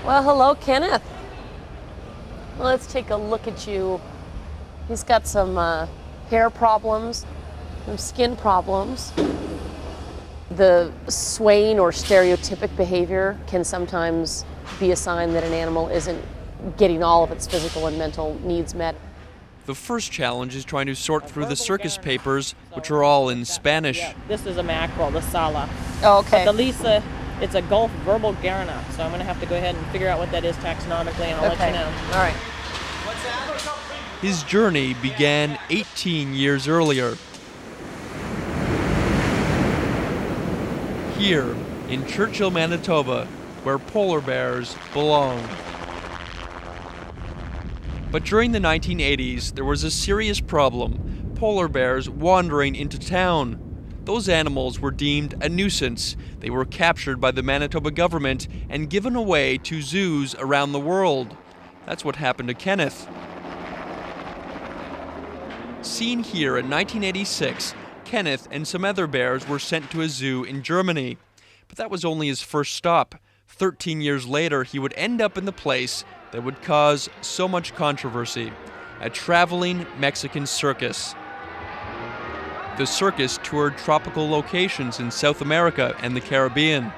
Well, hello, Kenneth. Well, let's take a look at you. He's got some hair problems, some skin problems. The swaying or stereotypic behavior can sometimes be a sign that an animal isn't getting all of its physical and mental needs met. The first challenge is trying to sort through the circus papers, which are all in Spanish. Yeah, this is a mackerel, the Sala. Oh, okay. But the Lisa, it's a Gulf verbal Garana, so I'm going to have to go ahead and figure out what that is taxonomically, and I'll let you know. All right. His journey began 18 years earlier. Here, in Churchill, Manitoba, where polar bears belong. But during the 1980s, there was a serious problem: polar bears wandering into town. Those animals were deemed a nuisance. They were captured by the Manitoba government and given away to zoos around the world. That's what happened to Kenneth. Seen here in 1986, Kenneth and some other bears were sent to a zoo in Germany. But that was only his first stop. 13 years later, he would end up in the place that would cause so much controversy: a traveling Mexican circus. The circus toured tropical locations in South America and the Caribbean.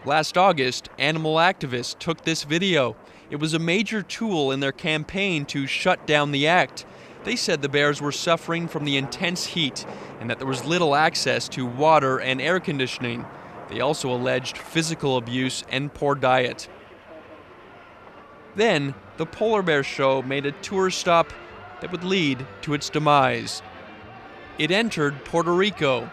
Last August, animal activists took this video. It was a major tool in their campaign to shut down the act. They said the bears were suffering from the intense heat and that there was little access to water and air conditioning. They also alleged physical abuse and poor diet. Then, the polar bear show made a tour stop that would lead to its demise. It entered Puerto Rico.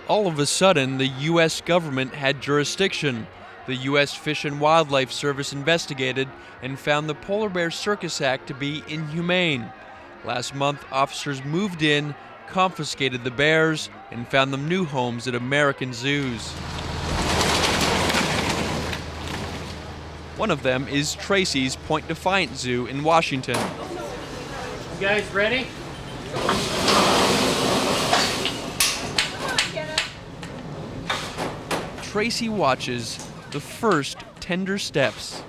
All of a sudden, the U.S. government had jurisdiction. The U.S. Fish and Wildlife Service investigated and found the Polar Bear Circus Act to be inhumane. Last month, officers moved in, confiscated the bears, and found them new homes at American zoos. One of them is Tracy's Point Defiant Zoo in Washington. You guys ready? Tracy watches the first tender steps